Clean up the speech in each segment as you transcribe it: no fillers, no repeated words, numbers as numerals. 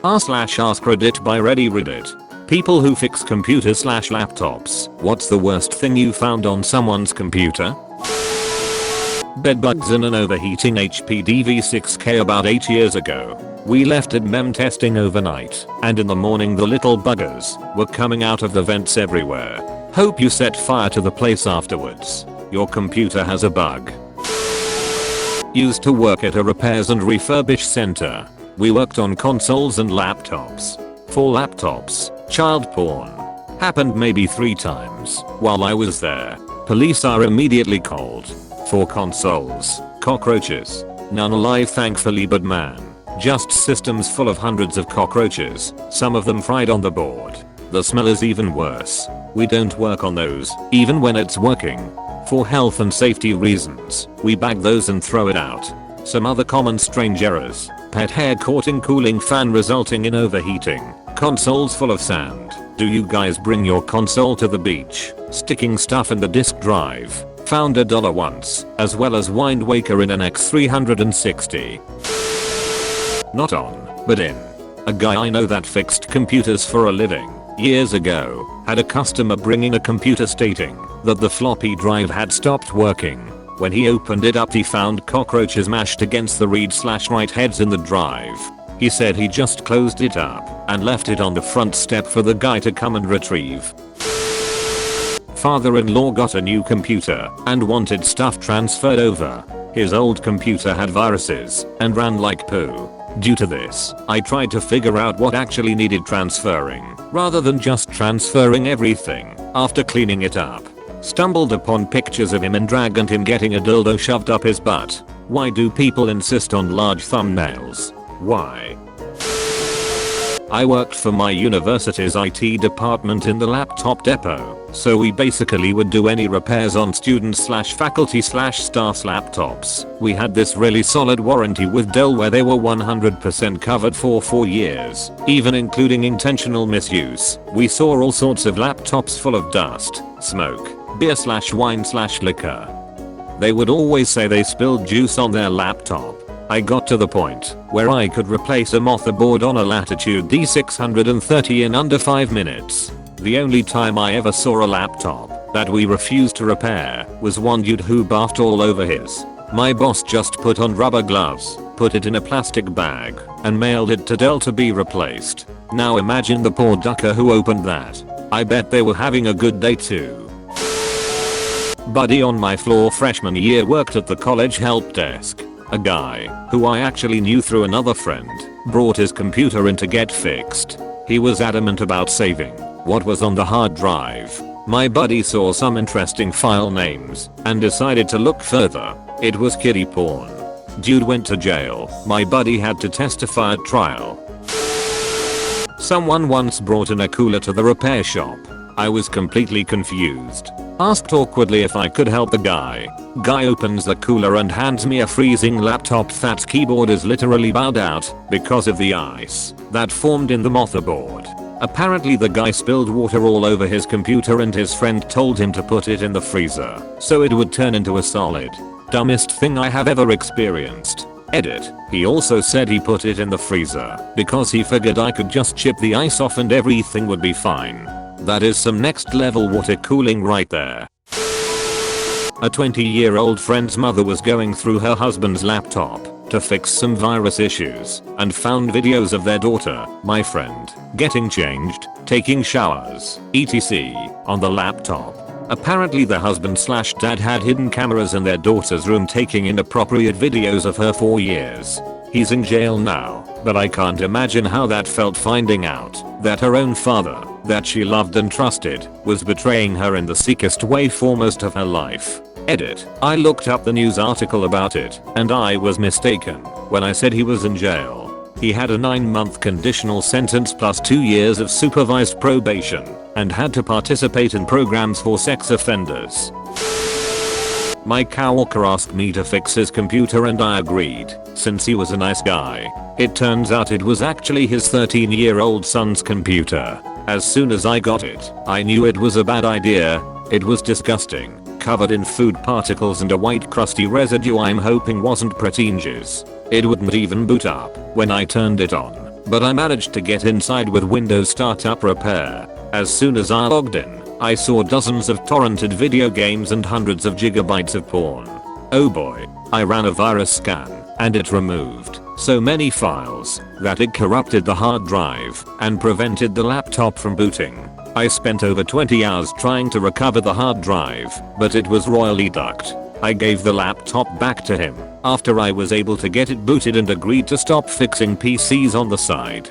r/AskReddit by Reddit. People who fix computers/laptops. What's the worst thing you found on someone's computer? Bedbugs in an overheating HP DV6K about 8 years ago. We left it mem testing overnight, and in the morning the little buggers were coming out of the vents everywhere. Hope you set fire to the place afterwards. Your computer has a bug. Used to work at a repairs and refurbish center. We worked on consoles and laptops. For laptops, child porn happened maybe 3 times while I was there. Police are immediately called. For consoles, cockroaches. None alive thankfully, but man, just systems full of hundreds of cockroaches, some of them fried on the board. The smell is even worse. We don't work on those, even when it's working. For health and safety reasons, we bag those and throw it out. Some other common strange errors: pet hair caught in cooling fan resulting in overheating. Consoles full of sand. Do you guys bring your console to the beach? Sticking stuff in the disk drive. Found $1 once, as well as Wind Waker in an X360. Not on, but in. A guy I know that fixed computers for a living, years ago, had a customer bringing a computer stating that the floppy drive had stopped working. When he opened it up, he found cockroaches mashed against the read/write heads in the drive. He said he just closed it up and left it on the front step for the guy to come and retrieve. Father-in-law got a new computer and wanted stuff transferred over. His old computer had viruses and ran like poo. Due to this, I tried to figure out what actually needed transferring, rather than just transferring everything. After cleaning it up, stumbled upon pictures of him and dragged him getting a dildo shoved up his butt. Why do people insist on large thumbnails? Why? I worked for my university's IT department in the laptop depot, so we basically would do any repairs on students/faculty/staff's laptops. We had this really solid warranty with Dell where they were 100% covered for 4 years, even including intentional misuse. We saw all sorts of laptops full of dust, smoke, beer/wine/liquor. They would always say they spilled juice on their laptop. I got to the point where I could replace a motherboard on a Latitude D630 in under 5 minutes. The only time I ever saw a laptop that we refused to repair was one dude who barfed all over his. My boss just put on rubber gloves, put it in a plastic bag, and mailed it to Dell to be replaced. Now imagine the poor ducker who opened that. I bet they were having a good day too. Buddy on my floor freshman year worked at the college help desk. A guy, who I actually knew through another friend, brought his computer in to get fixed. He was adamant about saving what was on the hard drive. My buddy saw some interesting file names and decided to look further. It was kiddie porn. Dude went to jail. My buddy had to testify at trial. Someone once brought in a cooler to the repair shop. I was completely confused. Asked awkwardly if I could help the guy. Guy opens the cooler and hands me a freezing laptop that's keyboard is literally bowed out because of the ice that formed in the motherboard. Apparently the guy spilled water all over his computer and his friend told him to put it in the freezer so it would turn into a solid. Dumbest thing I have ever experienced. Edit. He also said he put it in the freezer because he figured I could just chip the ice off and everything would be fine. That is some next level water cooling right there. A 20-year-old friend's mother was going through her husband's laptop to fix some virus issues and found videos of their daughter, my friend, getting changed, taking showers, etc. on the laptop. Apparently the husband/dad had hidden cameras in their daughter's room taking inappropriate videos of her for years. He's in jail now, but I can't imagine how that felt finding out that her own father, that she loved and trusted, was betraying her in the sickest way for most of her life. Edit. I looked up the news article about it, and I was mistaken when I said he was in jail. He had a 9-month conditional sentence plus 2 years of supervised probation, and had to participate in programs for sex offenders. My coworker asked me to fix his computer and I agreed, since he was a nice guy. It turns out it was actually his 13-year-old son's computer. As soon as I got it, I knew it was a bad idea. It was disgusting, covered in food particles and a white crusty residue I'm hoping wasn't pretentious. It wouldn't even boot up when I turned it on. but I managed to get inside with Windows Startup Repair. As soon as I logged in, I saw dozens of torrented video games and hundreds of gigabytes of porn. Oh boy, I ran a virus scan, and it removed so many files that it corrupted the hard drive and prevented the laptop from booting. I spent over 20 hours trying to recover the hard drive, but it was royally ducked. I gave the laptop back to him after I was able to get it booted and agreed to stop fixing PCs on the side.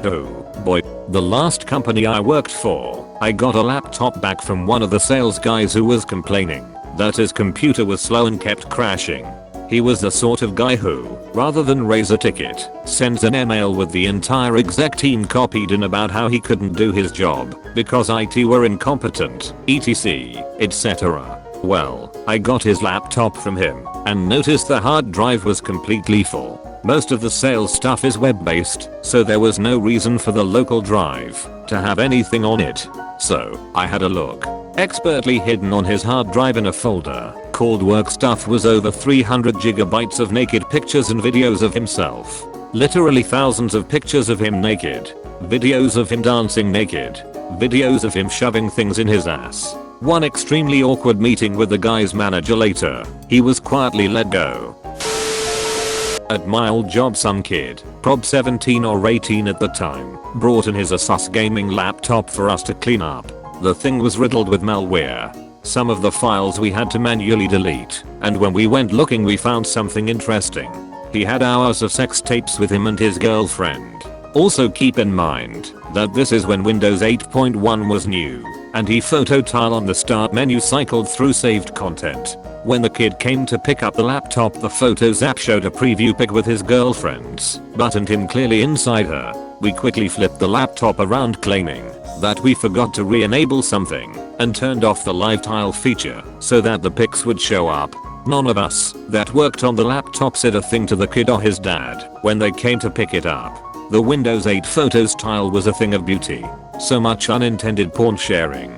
Oh boy, the last company I worked for, I got a laptop back from one of the sales guys who was complaining that his computer was slow and kept crashing. He was the sort of guy who, rather than raise a ticket, sends an email with the entire exec team copied in about how he couldn't do his job because IT were incompetent, etc, etc. Well, I got his laptop from him and noticed the hard drive was completely full. Most of the sales stuff is web-based, so there was no reason for the local drive to have anything on it. So, I had a look. Expertly hidden on his hard drive in a folder called work stuff was over 300 gigabytes of naked pictures and videos of himself. Literally thousands of pictures of him naked. Videos of him dancing naked. Videos of him shoving things in his ass. One extremely awkward meeting with the guy's manager later. He was quietly let go. At my old job, some kid, prob 17 or 18 at the time, brought in his Asus gaming laptop for us to clean up. The thing was riddled with malware. Some of the files we had to manually delete, and when we went looking we found something interesting. He had hours of sex tapes with him and his girlfriend. Also keep in mind that this is when Windows 8.1 was new, and he photo tile on the start menu cycled through saved content. When the kid came to pick up the laptop, the Photos app showed a preview pic with his girlfriend's butt and him clearly inside her. We quickly flipped the laptop around claiming that we forgot to re-enable something and turned off the live tile feature so that the pics would show up. None of us that worked on the laptop said a thing to the kid or his dad when they came to pick it up. The Windows 8 Photos tile was a thing of beauty. So much unintended porn sharing.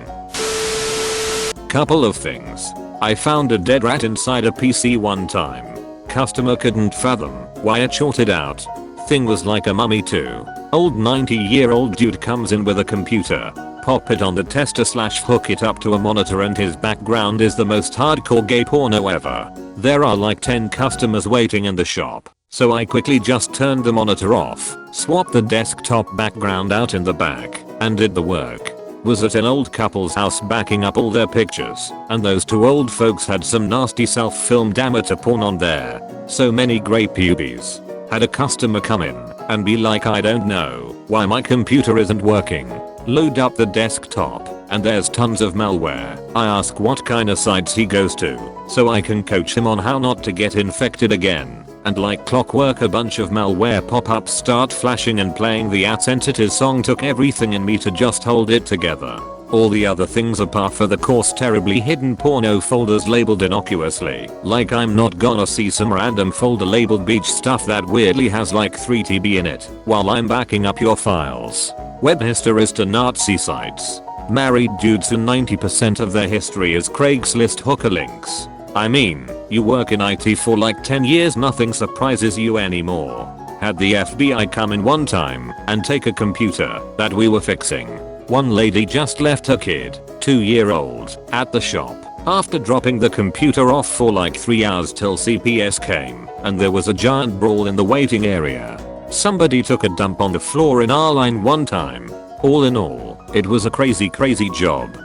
Couple of things. I found a dead rat inside a PC one time. Customer couldn't fathom why it shorted out. Thing was like a mummy too. Old 90-year-old dude comes in with a computer. Pop it on the tester / hook it up to a monitor and his background is the most hardcore gay porno ever. There are like 10 customers waiting in the shop. So I quickly just turned the monitor off, swapped the desktop background out in the back, and did the work. Was at an old couple's house backing up all their pictures, and those two old folks had some nasty self-filmed amateur porn on there. So many grey pubes. Had a customer come in and be like, I don't know why my computer isn't working. Load up the desktop and there's tons of malware. I ask what kind of sites he goes to so I can coach him on how not to get infected again. And like clockwork, a bunch of malware pop-ups start flashing and playing the At Entities song. Took everything in me to just hold it together. All the other things are par for the course. Terribly hidden porno folders labeled innocuously. Like I'm not gonna see some random folder labeled beach stuff that weirdly has like 3 TB in it while I'm backing up your files. Web histories to Nazi sites. Married dudes who 90% of their history is Craigslist hooker links. I mean, you work in IT for like 10 years, nothing surprises you anymore. Had the FBI come in one time and take a computer that we were fixing. One lady just left her kid, 2-year-old, at the shop after dropping the computer off for like 3 hours till CPS came, and there was a giant brawl in the waiting area. Somebody took a dump on the floor in our line one time. All in all, it was a crazy job.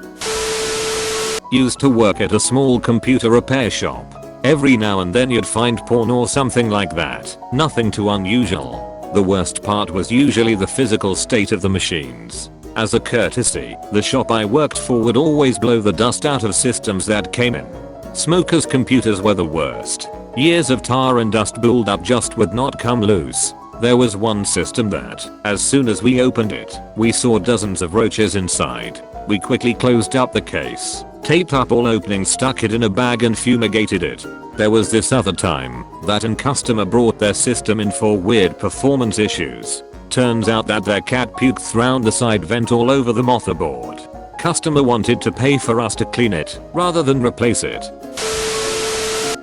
Used to work at a small computer repair shop. Every now and then you'd find porn or something like that. Nothing too unusual. The worst part was usually the physical state of the machines. As a courtesy, the shop I worked for would always blow the dust out of systems that came in. Smokers' computers were the worst. Years of tar and dust build up just would not come loose. There was one system that, as soon as we opened it, we saw dozens of roaches inside. We quickly closed up the case, taped up all openings, stuck it in a bag and fumigated it. There was this other time that a customer brought their system in for weird performance issues. Turns out that their cat puked round the side vent all over the motherboard. Customer wanted to pay for us to clean it rather than replace it.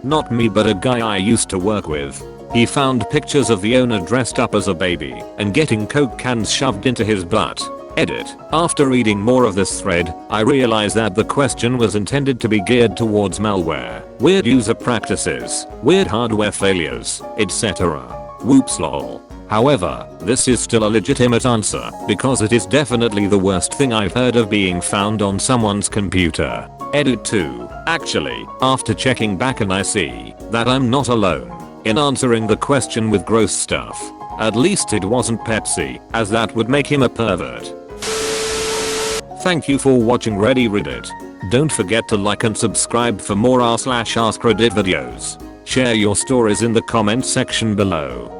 Not me, but a guy I used to work with. He found pictures of the owner dressed up as a baby and getting coke cans shoved into his butt. Edit. After reading more of this thread, I realized that the question was intended to be geared towards malware, weird user practices, weird hardware failures, etc. Whoops lol. However, this is still a legitimate answer because it is definitely the worst thing I've heard of being found on someone's computer. Edit 2. Actually, after checking back and I see that I'm not alone in answering the question with gross stuff. At least it wasn't Pepsi, as that would make him a pervert. Thank you for watching Reddit. Don't forget to like and subscribe for more r/AskReddit videos. Share your stories in the comment section below.